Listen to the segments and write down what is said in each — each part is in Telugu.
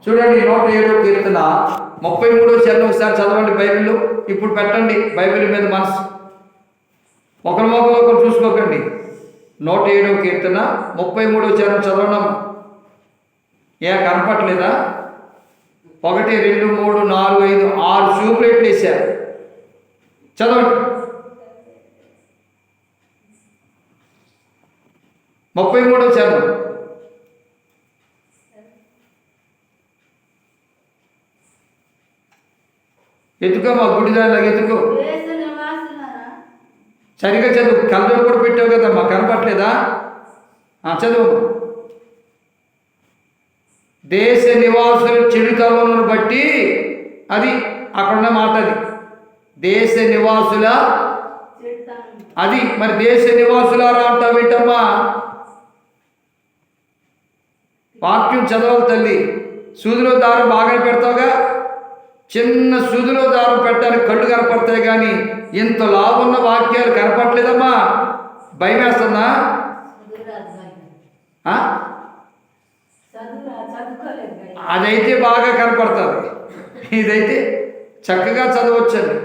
చూడండి 107వ కీర్తన 33వ చరణం ఒకసారి చదవండి బైబిల్లో. ఇప్పుడు పెట్టండి బైబిల్ మీద మనసు, ఒకరు చూసుకోకండి. 107వ కీర్తన 33వ చరణం చదవడం. కనపట్లేదా? 1 2 3 4 5 6 ట్యూబ్లైట్లు వేశారు. చదవండి. 33వ చరణం. ఎత్తుకో, మా గుడిదానిలాగా ఎత్తుకో. సరిగా చదువు. కళ్ళజోడు కూడా పెట్టావు కదా, మాకు కనపట్లేదా? చదువు. దేశ నివాసుల చెడుతనమును బట్టి, అది అక్కడున్న మాట. అది దేశ నివాసుల, అది మరి దేశ నివాసులారా అంటావేంటమ్మా? వాక్యం చదవాలి తల్లి. సూదిలో దారం బాగా పెడతావుగా, చిన్న సూదిలో దారం పెట్టడానికి కళ్ళు కనపడతాయి కానీ ఇంత లావున్న వాక్యాలు కనపడలేదమ్మా. భయం వేస్తుందా? అదైతే బాగా కనపడుతుంది, ఇదైతే చక్కగా చదవచ్చండి.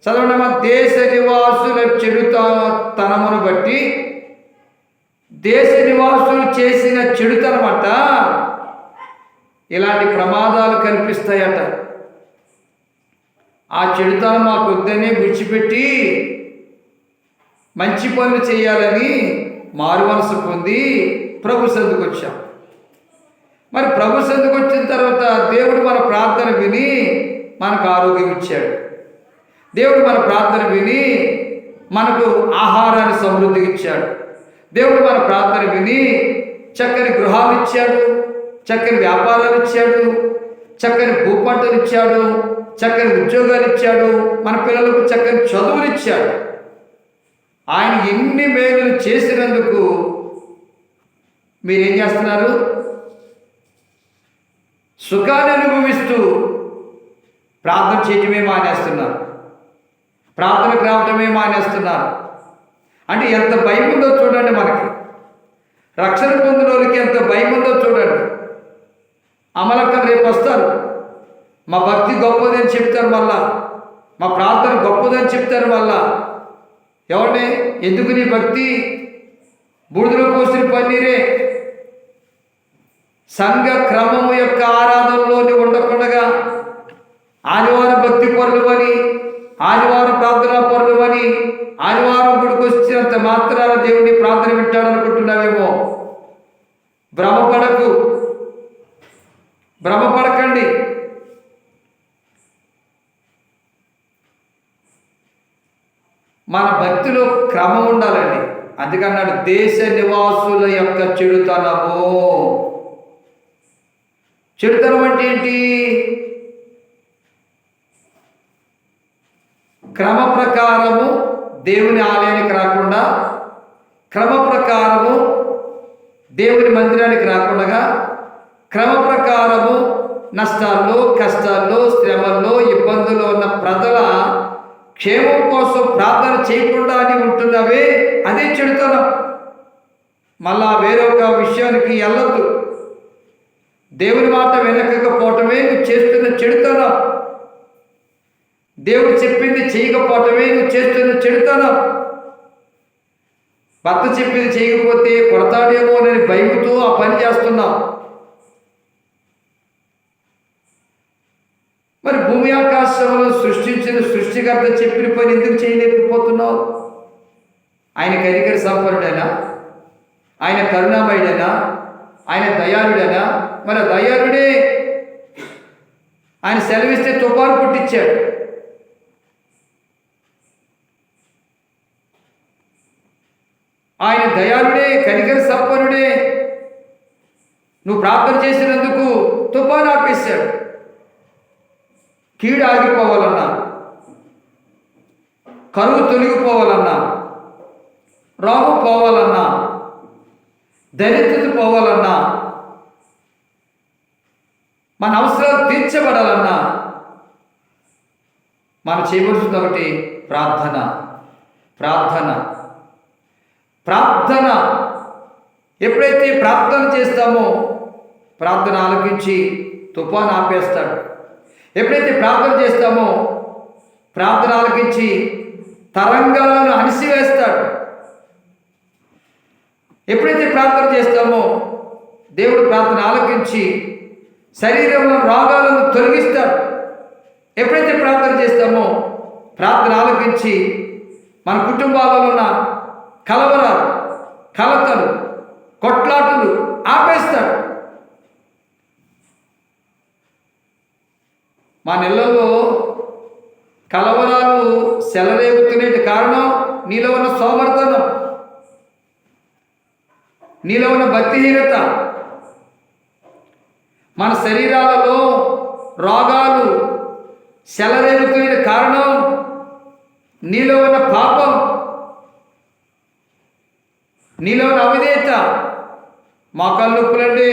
చదవడమా. దేశ నివాసుల చెడుతనమును బట్టి, దేశ నివాసులు చేసిన చెడుతనమట ఇలాంటి ప్రమాదాలు కనిపిస్తాయట. ఆ చెడుతనం మాకు వద్దనే విడిచిపెట్టి మంచి పనులు చేయాలని మారు మనసు పొంది ప్రభు సన్నిధికి వచ్చాం. మరి ప్రభు సన్నిధికి వచ్చిన తర్వాత దేవుడు మన ప్రార్థన విని మనకు ఆరోగ్యం ఇచ్చాడు. దేవుడు మన ప్రార్థన విని మనకు ఆహారాన్ని సమృద్ధిగా ఇచ్చాడు. దేవుడు మన ప్రార్థన విని చక్కని గృహాలు ఇచ్చాడు, చక్కని వ్యాపారాలు ఇచ్చాడు, చక్కని భూపంటలు ఇచ్చాడు, చక్కని ఉద్యోగాలు ఇచ్చాడు, మన పిల్లలకు చక్కని చదువులు ఇచ్చాడు. ఆయన ఎన్ని మేలులు చేసినందుకు మీరేం చేస్తున్నారు? సుఖాన్ని అనుభవిస్తూ ప్రార్థన చేయటమే మానేస్తున్నారు, ప్రార్థనకు రావటమే మానేస్తున్నారు. అంటే ఎంత భయం ఉందో చూడండి. మనకి రక్షణ పొందిన వాళ్ళకి ఎంత భయం ఉందో చూడండి. అమలక్కలు రేపు వస్తారు, మా భక్తి గొప్పదని చెప్తారు, మళ్ళా మా ప్రార్థన గొప్పదని చెప్తారు. మళ్ళా ఎవరిని? ఎందుకు నీ భక్తి? బూడిదలో పోసిన పన్నీరే. సంఘ క్రమము యొక్క ఆరాధనలోని ఉండకుండగా ఆదివారం భక్తి పరులు అని, ఆదివారం ప్రార్థనా పరులు అని, ఆదివారం గుడికి వచ్చినంత మాత్రాన దేవుని ప్రార్థన వింటాడనుకుంటున్నావేమో. భ్రమపడకండి. మన భక్తిలో క్రమం ఉండాలండి. అందుకన్నాడు దేశ నివాసుల యొక్క చెడుతనము. చెడుతనం అంటే ఏంటి? క్రమ ప్రకారము దేవుని ఆలయానికి రాకుండా, క్రమ ప్రకారము దేవుని మందిరానికి రాకుండా, క్రమ ప్రకారము నష్టాల్లో, కష్టాల్లో, శ్రమల్లో, ఇబ్బందుల్లో ఉన్న ప్రజల క్షేమం కోసం ప్రార్థన చేయకుండా అని ఉంటున్నవే, అదే చెడుతనం. మళ్ళా వేరొక విషయానికి వెళ్ళొద్దు. దేవుని మాట వినకపోవటమే నువ్వు చేస్తున్న చెడుతనం. దేవుడు చెప్పింది చేయకపోవటమే నువ్వు చేస్తున్న చెడుతనం. భర్త చెప్పింది చేయకపోతే కొడతాడేమో అని భయముతో ఆ పని చేస్తున్నావు. మరి భూమి ఆకాశంలో సృష్టించిన సృష్టికర్త చెప్పిన పని ఎందుకు చేయలేకపోతున్నావు? ఆయన కనికర సంపన్నుడైనా, ఆయన కరుణామయుడైనా, ఆయన దయాళుడైనా. మరి దయాళుడే ఆయన సెలవిస్తే తుఫాను పుట్టించాడు. ఆయన దయాళుడే, కనికర సంపన్నుడే. నువ్వు ప్రార్థన చేసినందుకు తుఫాను ఆపేశాడు. కీడు ఆగిపోవాలన్నా, కరువు తొలగిపోవాలన్నా, రోగం పోవాలన్నా, దరిద్రత పోవాలన్నా, మన అవసరాలు తీర్చబడాలన్నా మనం చేయవలసింది ఒకటి ప్రార్థన. ప్రార్థన ప్రార్థన ఎప్పుడైతే ప్రార్థన చేస్తామో ప్రార్థన ఆలకించి తుఫాను ఆపేస్తాడు. ఎప్పుడైతే ప్రార్థన చేస్తామో ప్రార్థన ఆలకించి తరంగాలను అణిసివేస్తాడు. ఎప్పుడైతే ప్రార్థన చేస్తామో దేవుడు ప్రార్థన ఆలకించి శరీరంలో రోగాలను తొలగిస్తాడు. ఎప్పుడైతే ప్రార్థన చేస్తామో ప్రార్థన ఆలకించి మన కుటుంబాలలో ఉన్న కలవరాలు, కలతలు, కొట్లాటలు ఆపేస్తాడు. మా నెలల్లో కలవరాలు సెలరేగుతునే కారణం నీలో ఉన్న సోమర్థనం, నీలో ఉన్న భక్తిహీనత. మన శరీరాలలో రోగాలు సెలరేగుతునే కారణం నీలో ఉన్న పాపం, నీలో ఉన్న అవిధేయత. మోకాలు నొప్పులండి,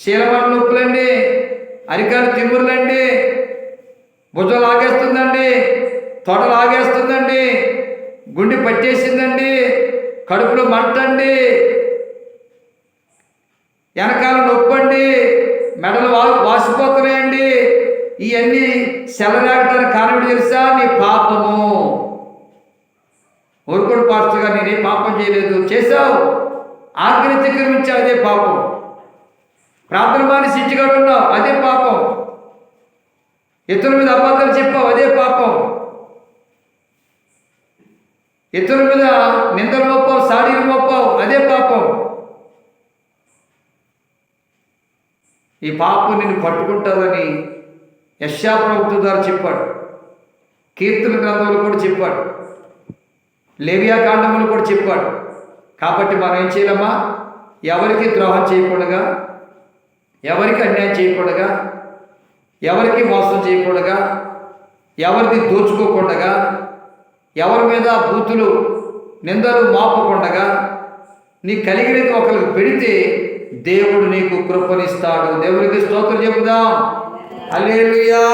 శీలమాల నొప్పులండి, అరికాలు తిమ్మురులండి, భుజం లాగేస్తుందండి, తొడ లాగేస్తుందండి, గుండె పట్టేసిందండి, కడుపులో మంటండి, వెనకాల నొప్పండి, మెడలు వాసిపోతున్నాయండి. ఇవన్నీ సెలరేగటానికి కారణం తెలుసా? నీ పాపము. ఊరుకోడు పాస్టర్ గారు, నేనేం పాపం చేయలేదు. చేశావు, ఆజ్ఞ అతిక్రమించావు, అదే పాపం. ప్రార్థన మానేసి ఇంటికాడ ఉన్నావు, అదే పాపం. ఇతరుల మీద అబద్ధాలు చెప్పావు, అదే పాపం. ఇతరుల మీద నిందలు మోపావు, సాడీలు మోపావు, అదే పాపం. ఈ పాపం నిన్ను పట్టుకుంటుందని యెషయా ప్రవక్త ద్వారా చెప్పాడు. కీర్తన గ్రంథంలో కూడా చెప్పాడు, లేవియా కాండములు కూడా చెప్పాడు. కాబట్టి మనం ఏం చేయాలమ్మా? ఎవరికి ద్రోహం చేయకూడగా, ఎవరికి అన్యాయం చేయకూడగా, ఎవరికి మోసం చేయకూడగా, ఎవరికి దోచుకోకుండగా, ఎవరి మీద బూతులు నిందలు మోపకుండగా, నీకు కలిగినది ఒకరికి పెడితే దేవుడు నీకు కృపనిస్తాడు. దేవునికి స్తోత్రం చెబుదాం. హల్లెలూయా.